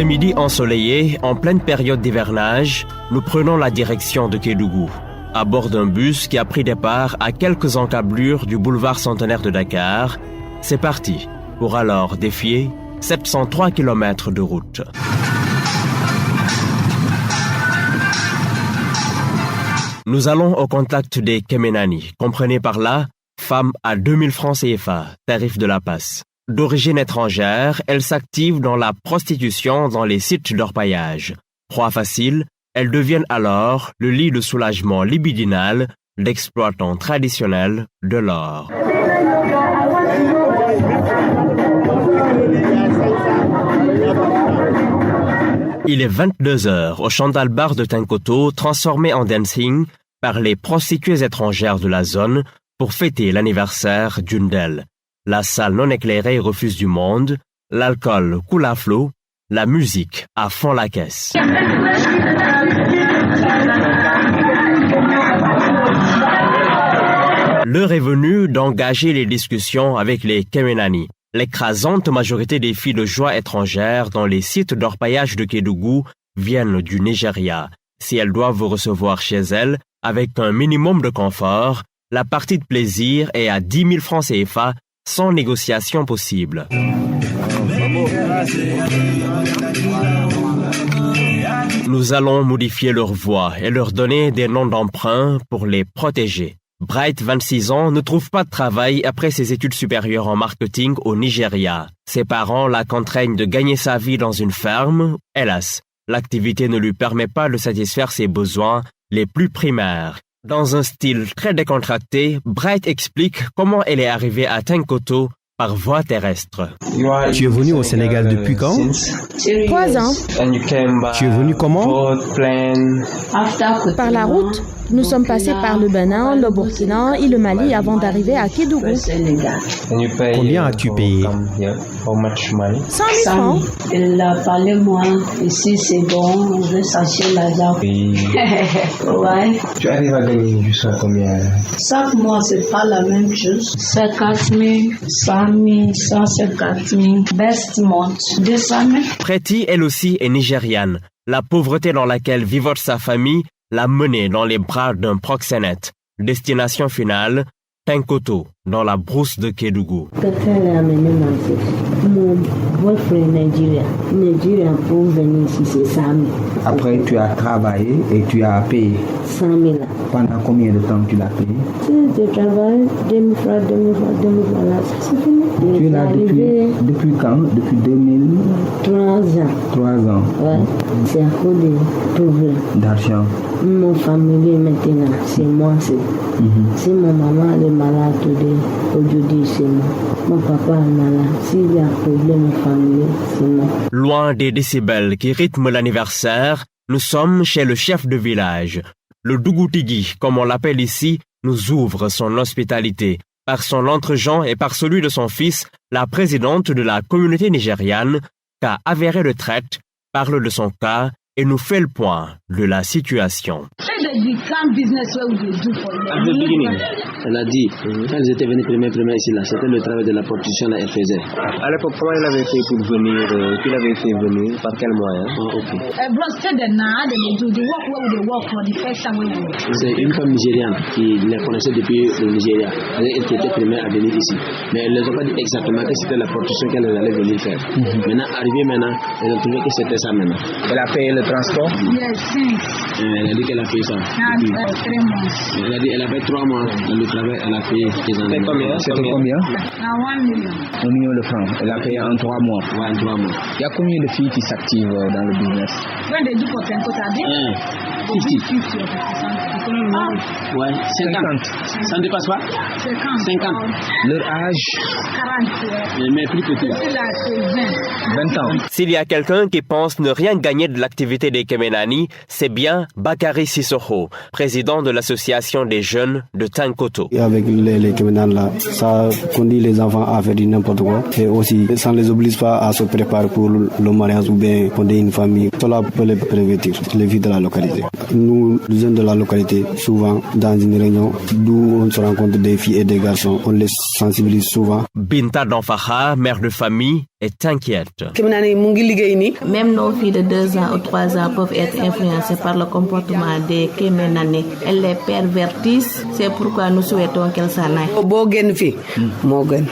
après-midi ensoleillé, en pleine période d'hivernage, nous prenons la direction de Kédougou, à bord d'un bus qui a pris départ à quelques encablures du boulevard centenaire de Dakar. C'est parti pour alors défier 703 km de route. Nous allons au contact des Kemenani, comprenez par là, femmes à 2000 francs CFA, tarif de la passe. D'origine étrangère, elles s'activent dans la prostitution dans les sites d'orpaillage. Proie facile, elles deviennent alors le lit de soulagement libidinal d'exploitants traditionnels de l'or. Il est 22h au Chandal Bar de Tinkoto, transformé en dancing par les prostituées étrangères de la zone pour fêter l'anniversaire d'une d'elles. La salle non éclairée refuse du monde, l'alcool coule à flot, la musique à fond la caisse. L'heure est venue d'engager les discussions avec les Kemenani. L'écrasante majorité des filles de joie étrangères dans les sites d'orpaillage de Kédougou viennent du Nigeria. Si elles doivent vous recevoir chez elles, avec un minimum de confort, la partie de plaisir est à 10 000 francs CFA sans négociation possible. Nous allons modifier leur voix et leur donner des noms d'emprunt pour les protéger. Bright, 26 ans, ne trouve pas de travail après ses études supérieures en marketing au Nigeria. Ses parents la contraignent de gagner sa vie dans une ferme. Hélas, l'activité ne lui permet pas de satisfaire ses besoins les plus primaires. Dans un style très décontracté, Bright explique comment elle est arrivée à Tinkoto par voie terrestre. Tu es venu au Sénégal depuis quand? 3 ans. Tu es venu comment? Par la route. Nous sommes passés par le Bénin, le Burkina et le Mali avant d'arriver à Kédougou. Combien as-tu payé? 100 000 francs. Il a parlé moi, ici c'est bon, je vais s'acheter l'argent. Ouais. Tu arrives à gagner jusqu'à combien? Chaque mois, c'est pas la même chose. 50 000, 100 000, 150 000, best month, 200 000. Preti, elle aussi, est nigériane. La pauvreté dans laquelle vivote sa famille l'a menée dans les bras d'un proxénète. Destination finale, Tinkoto, dans la brousse de Kédougou. Quelqu'un l'a amené manger. Mon boyfriend Nigeria pour venir ici, c'est 100 000. Après, tu as travaillé et tu as payé. 100 000. Pendant combien de temps tu l'as payé? Je travaille 2000 francs, là, c'est fini. Tu es là depuis quand? Depuis 2000? 3 ans. 3 ans. Ouais. C'est à cause de problème. D'argent. Mon famille maintenant, c'est moi. Si mon maman est malade aujourd'hui, c'est moi. Mon papa est malade. S'il y a un problème familial, c'est moi. Loin des décibels qui rythment l'anniversaire, nous sommes chez le chef de village. Le Dougoutigui, comme on l'appelle ici, nous ouvre son hospitalité. Par son entre-gens et par celui de son fils, la présidente de la communauté nigériane, qu'a avéré le traite, parle de son cas et nous fait le point de la situation. Elle a dit, quand ils étaient venus premier ici, là, c'était le travail de la prostitution qu'elle faisait. À l'époque, comment il avait fait pour venir? Qu'il avait fait venir? Par quel moyen? C'est une femme nigériane qui les connaissait depuis le Nigeria. Elle était première à venir ici. Mais elles ne les ont pas dit exactement que c'était la prostitution qu'elle allait venir faire. Maintenant, arrivée maintenant, elles ont trouvé que c'était ça maintenant. Elle a payé le transport? Elle a dit qu'elle a payé ça. Elle a dit qu'elle a fait 3 mois dans le travail, elle a payé des années. C'était combien? 1 million de francs. Elle a payé en 3 mois. Ouais, en 3 mois. Il y a combien de filles qui s'activent dans le business? 50. Ouais, 50. Ça ne dépasse pas? 50. Leur âge? 40. Mais plus petit. 20 ans. S'il y a quelqu'un qui pense ne rien gagner de l'activité des Kemenani, c'est bien Bakary Sissoko, président de l'association des jeunes de Tinkoto. Et avec les Kemenani là, ça conduit les enfants à faire du n'importe quoi. Et aussi, ça ne les oblige pas à se préparer pour le mariage ou bien fonder une famille. Cela peut les prévenir, les vies de la localité. Nous, les jeunes de la localité, souvent dans une réunion d'où on se rencontre des filles et des garçons, on les sensibilise souvent. Binta Danfaha, mère de famille, est inquiète. Même nos filles de 2 ans ou 3 ans peuvent être influencées par le comportement des Kemenani. Elles les pervertissent, c'est pourquoi nous souhaitons qu'elles s'en aillent.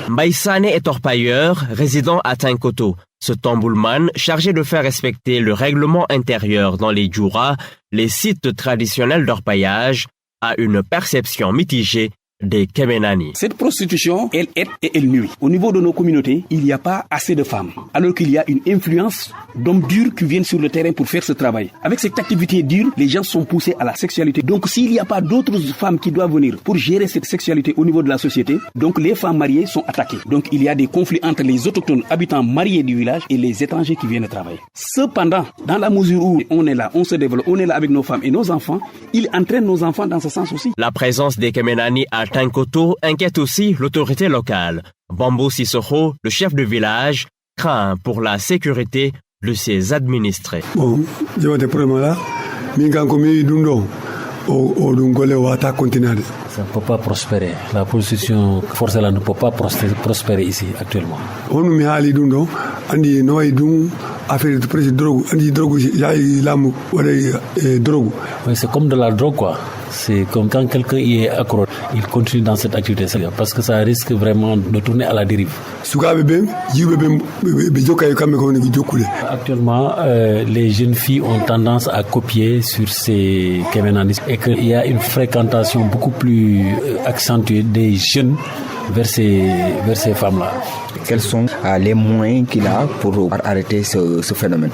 Mbaïsane est orpailleur, résident à Tinkoto. Ce tambouleman, chargé de faire respecter le règlement intérieur dans les djouras, les sites traditionnels d'orpaillage, a une perception mitigée des Kemenani. Cette prostitution, elle aide et elle nuit. Au niveau de nos communautés, il n'y a pas assez de femmes, alors qu'il y a une influence d'hommes durs qui viennent sur le terrain pour faire ce travail. Avec cette activité dure, les gens sont poussés à la sexualité. Donc s'il n'y a pas d'autres femmes qui doivent venir pour gérer cette sexualité au niveau de la société, donc les femmes mariées sont attaquées. Donc il y a des conflits entre les autochtones habitants mariés du village et les étrangers qui viennent travailler. Cependant, dans la mesure où on est là, on se développe, on est là avec nos femmes et nos enfants, il entraîne nos enfants dans ce sens aussi. La présence des Kemenani à Tinkoto inquiète aussi l'autorité locale. Bambo Sissoko, le chef de village, craint pour la sécurité de ses administrés. Bon, il y a des problèmes là. Ça ne peut pas prospérer. La prostitution forcée là ne peut pas prospérer ici actuellement. Oui, c'est comme de la drogue quoi. C'est comme quand quelqu'un y est accro, il continue dans cette activité parce que ça risque vraiment de tourner à la dérive. Actuellement, les jeunes filles ont tendance à copier sur ces Kemenanis et qu'il y a une fréquentation beaucoup plus accentuée des jeunes vers ces femmes-là. Quels sont les moyens qu'il a pour arrêter ce phénomène?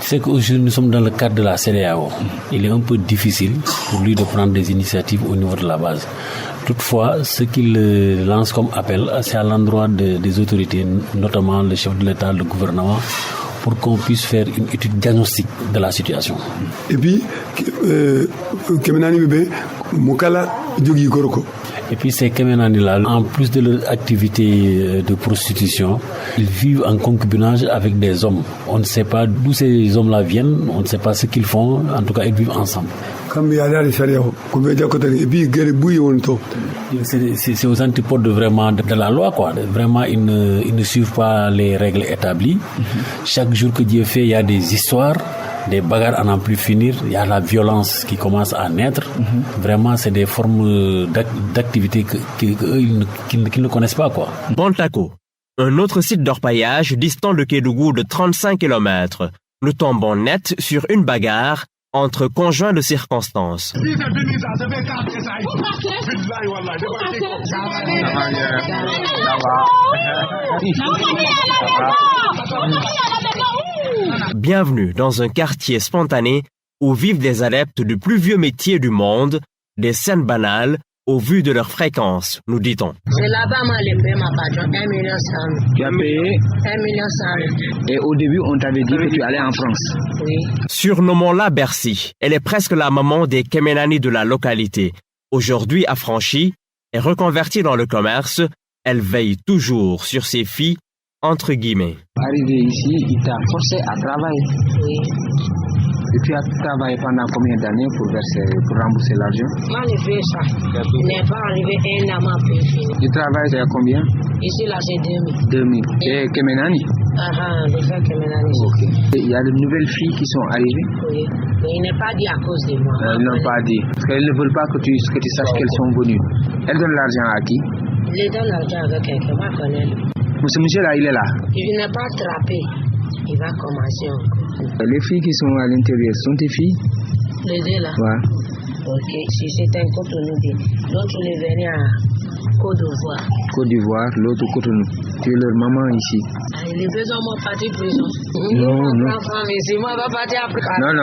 C'est qu'aujourd'hui nous sommes dans le cadre de la CEDEAO. Il est un peu difficile pour lui de prendre des initiatives au niveau de la base. Toutefois, ce qu'il lance comme appel, c'est à l'endroit des autorités, notamment le chef de l'État, le gouvernement, pour qu'on puisse faire une étude diagnostique de la situation. Et puis, ces Kemenani-là, en plus de leur activité de prostitution, ils vivent en concubinage avec des hommes. On ne sait pas d'où ces hommes-là viennent, on ne sait pas ce qu'ils font, en tout cas ils vivent ensemble. C'est aux antipodes vraiment de la loi, quoi. Vraiment, ils ne suivent pas les règles établies. Chaque jour que Dieu fait, il y a des histoires, des bagarres à n'en plus finir. Il y a la violence qui commence à naître. Vraiment, c'est des formes d'activité qu'ils ne connaissent pas, quoi. Bontako, un autre site d'orpaillage distant de Kédougou de 35 km. Nous tombons net sur une bagarre entre conjoints de circonstances. Bienvenue dans un quartier spontané où vivent des adeptes du plus vieux métier du monde, des scènes banales au vu de leur fréquence, nous dit-on. C'est là-bas, moi, j'ai payé ma patron 1 million 100 000. Tu as payé 1 million 100 000. Et au début, on t'avait dit que tu allais en France. Oui. Surnommons-la Bercy. Elle est presque la maman des Kemenani de la localité. Aujourd'hui affranchie et reconvertie dans le commerce, elle veille toujours sur ses filles, entre guillemets. Arrivé ici, il t'a forcé à travailler. Oui. Et tu as travaillé pendant combien d'années pour rembourser l'argent? Moi, j'ai fait ça. Il n'est pas arrivé un an à plus fini. Tu travailles à combien? Ici, là, c'est 2000. 2000. Et Kemenani? Déjà Kemenani. Ok. Il y a de nouvelles filles qui sont arrivées? Oui. Mais il n'est pas dit à cause de moi. Ils n'ont pas dit. Parce qu'elles ne veulent pas que tu saches qu'elles sont venues. Elles donnent l'argent à qui? Ils donnent l'argent avec quelqu'un. Moi, je connais lui. Ce monsieur-là, il est là? Il n'est pas attrapé. Il va commencer encore. Les filles qui sont à l'intérieur sont tes filles? Les deux là? Ouais. Ok, si c'est un Cotonou, l'autre il est venu à Côte d'Ivoire. Côte d'Ivoire, l'autre Cotonou. Tu es leur maman ici? Il est besoin de partir prison. Non. Moi, je vais partir après. Non. On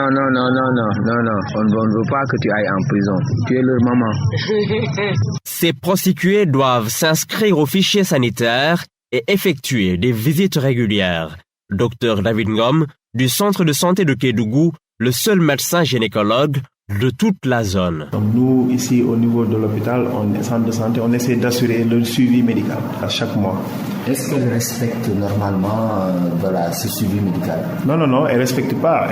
ne veut pas que tu ailles en prison. Tu es leur maman. Ces prostituées doivent s'inscrire au fichier sanitaire et effectuer des visites régulières. Dr David Ngom, du centre de santé de Kédougou, le seul médecin gynécologue de toute la zone. Donc nous, ici, au niveau de l'hôpital, centre de santé, on essaie d'assurer le suivi médical à chaque mois. Est-ce qu'elle respecte normalement ce suivi médical? Non, elle ne respecte pas.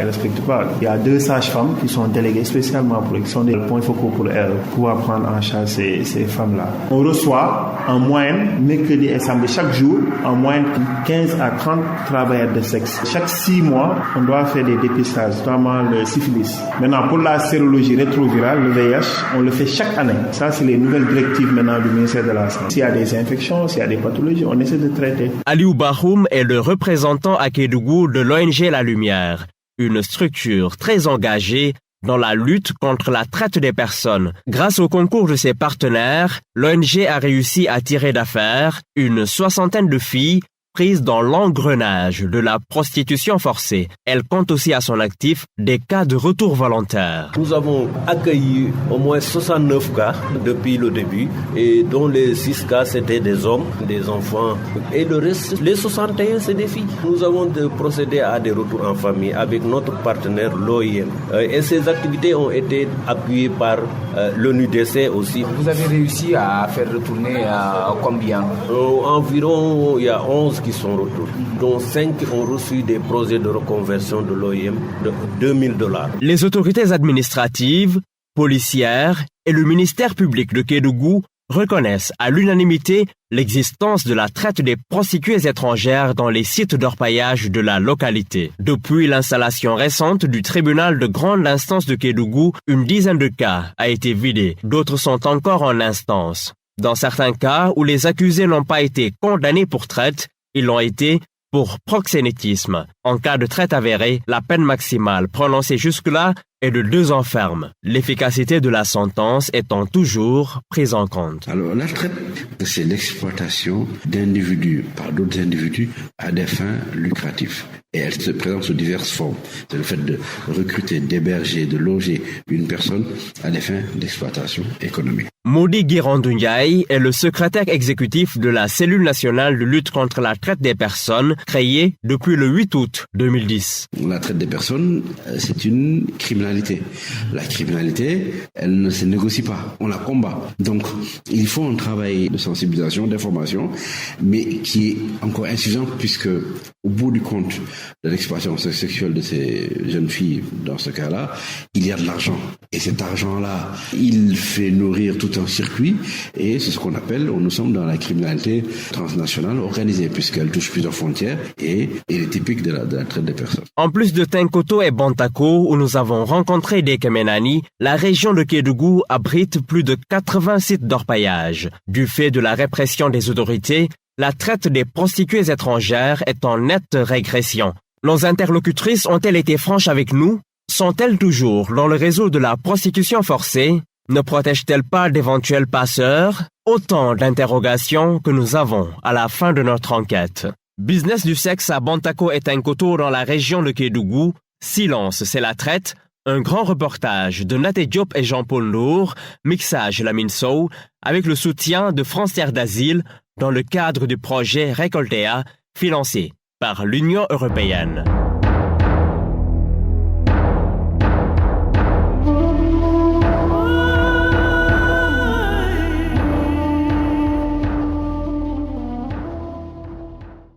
Il y a 2 sages-femmes qui sont déléguées spécialement pour des points focaux pour elles, pouvoir prendre en charge ces femmes-là. On reçoit en moyenne, mercredi et samedi, chaque jour, en moyenne 15 à 30 travailleurs de sexe. Chaque 6 mois, on doit faire des dépistages, notamment le syphilis. Maintenant, pour la sérologie rétrovirale, le VIH, on le fait chaque année. Ça, c'est les nouvelles directives maintenant du ministère de la Santé. S'il y a des infections, s'il y a des pathologies, on essaie de traiter. Aliou Bahoum est le représentant à Kédougou de l'ONG La Lumière, une structure très engagée dans la lutte contre la traite des personnes. Grâce au concours de ses partenaires, l'ONG a réussi à tirer d'affaire une 60aine de filles prises dans l'engrenage de la prostitution forcée. Elle compte aussi à son actif des cas de retour volontaire. Nous avons accueilli au moins 69 cas depuis le début, et dont les 6 cas c'était des hommes, des enfants, et le reste, les 61 c'est des filles. Nous avons procédé à des retours en famille avec notre partenaire l'OIM, et ces activités ont été appuyées par l'ONUDC aussi. Vous avez réussi à faire retourner combien? Environ, il y a 11 qui sont retournés, dont 5 ont reçu des projets de reconversion de l'OIM de $2000. Les autorités administratives, policières et le ministère public de Kédougou reconnaissent à l'unanimité l'existence de la traite des prostituées étrangères dans les sites d'orpaillage de la localité. Depuis l'installation récente du tribunal de grande instance de Kédougou, une dizaine de cas a été vidée, d'autres sont encore en instance. Dans certains cas où les accusés n'ont pas été condamnés pour traite, ils l'ont été pour proxénétisme. En cas de traite avérée, la peine maximale prononcée jusque-là est de 2 ans ferme, l'efficacité de la sentence étant toujours prise en compte. Alors la traite, c'est l'exploitation d'individus par d'autres individus à des fins lucratives. Et elle se présente sous diverses formes. C'est le fait de recruter, d'héberger, de loger une personne à des fins d'exploitation économique. Modi Girandounyai est le secrétaire exécutif de la cellule nationale de lutte contre la traite des personnes, créée depuis le 8 août 2010. La traite des personnes, c'est une criminalité. La criminalité, elle ne se négocie pas, on la combat. Donc, il faut un travail de sensibilisation, d'information, mais qui est encore insuffisant puisque, au bout du compte de l'exploitation sexuelle de ces jeunes filles, dans ce cas-là, il y a de l'argent. Et cet argent-là, il fait nourrir tout un circuit, et c'est ce qu'on appelle, nous sommes dans la criminalité transnationale organisée, puisqu'elle touche plusieurs frontières, et elle est typique de la traite des personnes. En plus de Tenkoto et Bantako, où nous avons rencontré des Kemenani, la région de Kédougou abrite plus de 80 sites d'orpaillage. Du fait de la répression des autorités, la traite des prostituées étrangères est en nette régression. Nos interlocutrices ont-elles été franches avec nous? Sont-elles toujours dans le réseau de la prostitution forcée? Ne protègent-elles pas d'éventuels passeurs? Autant d'interrogations que nous avons à la fin de notre enquête. Business du sexe à Bantako et Tenkoto dans la région de Kédougou. Silence, c'est la traite. Un grand reportage de Naté Diop et Jean-Paul Nour, mixage Lamine Sow, avec le soutien de France Terre d'Asile dans le cadre du projet Récoltea, financé par l'Union européenne.